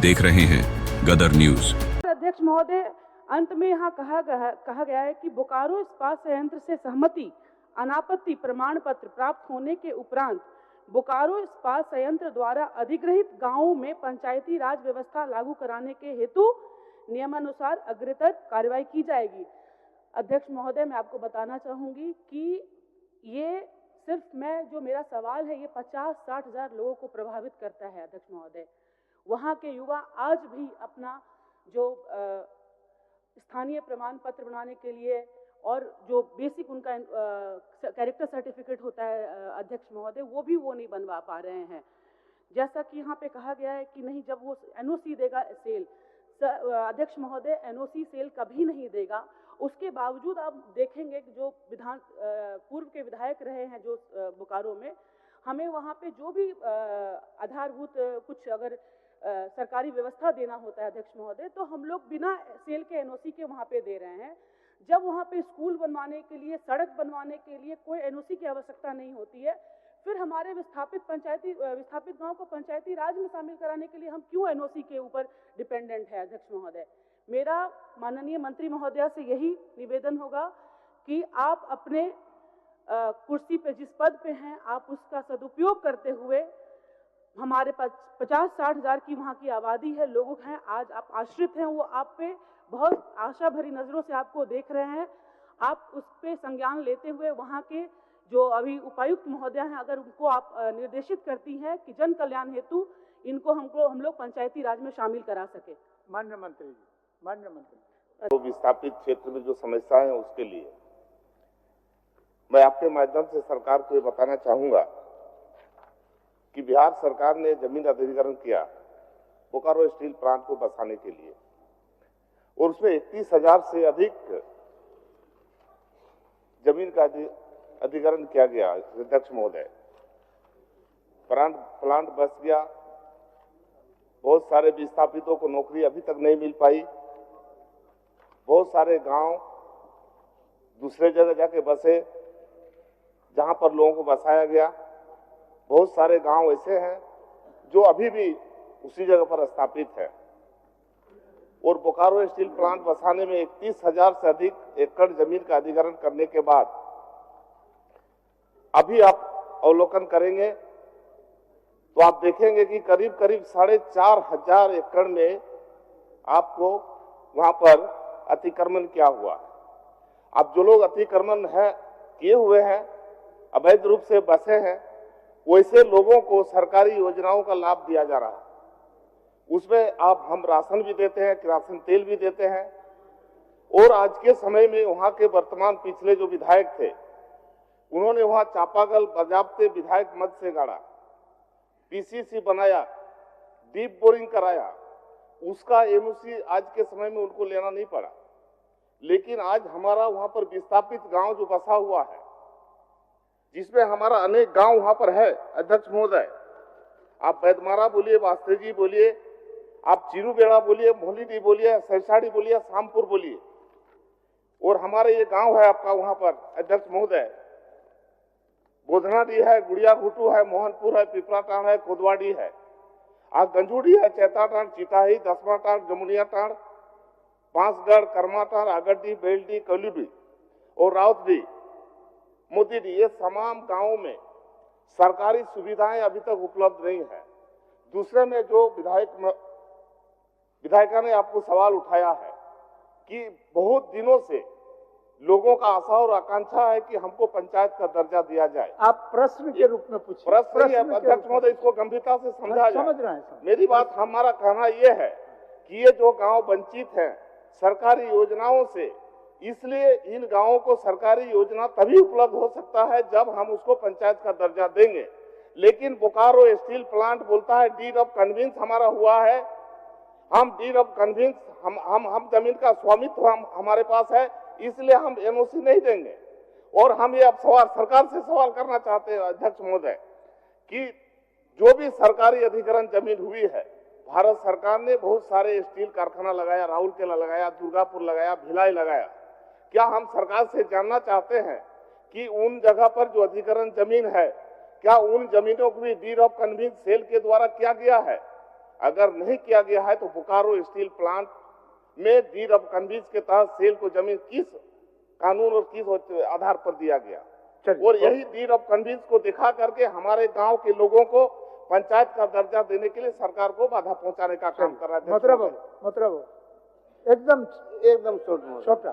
देख रहे हैं गदर न्यूज। अध्यक्ष महोदय, अंत में यहाँ कहा गया है कि बोकारो इस्पात संयंत्र से सहमति अनापत्ति प्रमाण पत्र प्राप्त होने के उपरांत बोकारो इस्पात संयंत्र द्वारा अधिग्रहित गांवों में पंचायती राज व्यवस्था लागू कराने के हेतु नियमानुसार अग्रतर कार्रवाई की जाएगी। अध्यक्ष महोदय, मैं आपको बताना चाहूंगी कि ये सिर्फ मेरा सवाल है, ये 50-60 हजार लोगों को प्रभावित करता है। अध्यक्ष महोदय, वहाँ के युवा आज भी अपना जो स्थानीय प्रमाण पत्र बनाने के लिए और जो बेसिक उनका कैरेक्टर सर्टिफिकेट होता है अध्यक्ष महोदय, वो नहीं बनवा पा रहे हैं। जैसा कि यहाँ पे कहा गया है कि नहीं, जब वो एनओसी देगा सेल, अध्यक्ष महोदय एनओसी सेल कभी नहीं देगा। उसके बावजूद आप देखेंगे कि जो पूर्व के विधायक रहे हैं जो बोकारो में, हमें वहाँ पे जो भी आधारभूत कुछ अगर सरकारी व्यवस्था देना होता है अध्यक्ष महोदय, तो हम लोग बिना सेल के एनओसी के वहाँ पे दे रहे हैं। जब वहाँ पे स्कूल बनवाने के लिए, सड़क बनवाने के लिए कोई एनओसी की आवश्यकता नहीं होती है, फिर हमारे विस्थापित गांव को पंचायती राज में शामिल कराने के लिए हम क्यों एनओसी के ऊपर डिपेंडेंट है। अध्यक्ष महोदय, मेरा माननीय मंत्री महोदया से यही निवेदन होगा कि आप अपने कुर्सी पे जिस पद पे हैं, आप उसका सदुपयोग करते हुए, हमारे पास 50-60 हजार की वहाँ की आबादी है, लोग हैं, आज आप आश्रित हैं, वो आप पे बहुत आशा भरी नजरों से आपको देख रहे हैं। आप उस पे संज्ञान लेते हुए वहाँ के जो अभी उपायुक्त महोदया हैं, अगर उनको आप निर्देशित करती हैं कि जन कल्याण हेतु इनको हम लोग पंचायती राज में शामिल करा सके। माननीय मंत्री जी, माननीय मंत्री, तो विस्थापित क्षेत्र में जो समस्याएं हैं उसके लिए मैं आपके माध्यम से सरकार को ये बताना चाहूंगा कि बिहार सरकार ने जमीन अधिग्रहण किया बोकारो स्टील प्लांट को बसाने के लिए, और उसमें 31,000 से अधिक जमीन का अधिग्रहण किया गया। अध्यक्ष महोदय, प्लांट बस गया, बहुत सारे विस्थापितों को नौकरी अभी तक नहीं मिल पाई, बहुत सारे गांव दूसरे जगह जाके बसे जहां पर लोगों को बसाया गया, बहुत सारे गांव ऐसे हैं जो अभी भी उसी जगह पर स्थापित है। और बोकारो स्टील प्लांट बसाने में 31,000 से अधिक एकड़ जमीन का अधिग्रहण करने के बाद अभी आप अवलोकन करेंगे तो आप देखेंगे कि करीब 4,500 एकड़ में आपको वहां पर अतिक्रमण किया हुआ है। अब जो लोग अतिक्रमण किए हुए हैं, अवैध रूप से बसे हैं, वैसे लोगों को सरकारी योजनाओं का लाभ दिया जा रहा है। उसमें हम राशन भी देते हैं, किरासन तेल भी देते हैं। और आज के समय में वहां के वर्तमान पिछले जो विधायक थे, उन्होंने वहां चापाकल बजाबते विधायक मद से गाड़ा, पीसीसी बनाया, डीप बोरिंग कराया, उसका एनओसी आज के समय में उनको लेना नहीं पड़ा। लेकिन आज हमारा वहां पर विस्थापित गांव जो बसा हुआ है, जिसमें हमारा अनेक गांव वहां पर है अध्यक्ष महोदय, आप बैदमारा बोलिए, वास्तेजी बोलिए, आप चिरूबेड़ा बोलिए, मोहलीडी बोलिए, सरसाड़ी बोलिए, शामपुर बोलिए, और हमारे ये गांव है आपका वहां पर अध्यक्ष महोदय, बोधनाडी है, गुड़िया घुटू है, मोहनपुर है, पिपराटांड है, कोदवाड़ी है, आज गंजूड़ी है, चैताटांड, चिटाही, दसमाटांड, जमुनियाटांड, बांसगढ़, करमाटांड, आगड्डी, बेलडी, कलुडी और राउतडी, मोदीडी, ये तमाम गांवों में सरकारी सुविधाएं अभी तक उपलब्ध नहीं है। दूसरे में जो विधायिका ने आपको सवाल उठाया है कि बहुत दिनों से लोगों का आशा और आकांक्षा है कि हमको पंचायत का दर्जा दिया जाए। आप प्रश्न के रूप में पूछिए। प्रश्न अध्यक्ष महोदय, इसको गंभीरता से समझा जाए। समझ रहे हैं। मेरी बात, हमारा कहना यह है कि ये जो गांव वंचित हैं सरकारी योजनाओं से, इसलिए इन गांवों को सरकारी योजना तभी उपलब्ध हो सकता है जब हम उसको पंचायत का दर्जा देंगे। लेकिन बोकारो स्टील प्लांट बोलता है डीड ऑफ कन्वेंस हमारा हुआ है, हम डीड ऑफ कन्वेंस, हम जमीन का स्वामित्व हमारे पास है, इसलिए हम एनओसी नहीं देंगे। और हम ये अब सरकार से सवाल करना चाहते हैं अध्यक्ष महोदय कि जो भी सरकारी अधिग्रहण जमीन हुई है, भारत सरकार ने बहुत सारे स्टील कारखाना लगाया, राउरकेला लगाया, दुर्गापुर लगाया, भिलाई लगाया। क्या हम सरकार से जानना चाहते हैं कि उन जगह पर जो अधिग्रहण जमीन है, क्या उन जमीनों को भी डीड ऑफ कन्वेंस सेल के द्वारा किया गया है? अगर नहीं किया गया है तो बोकारो स्टील प्लांट में डीड ऑफ कन्वींस के तहत सेल को जमीन किस कानून और किस आधार पर दिया गया, चलिए। और यही डीड ऑफ कन्वींस को दिखा करके हमारे गांव के लोगों को पंचायत का दर्जा देने के लिए सरकार को बाधा पहुंचाने का काम कर रहा है। मतलब एकदम एकदम छोटा छोटा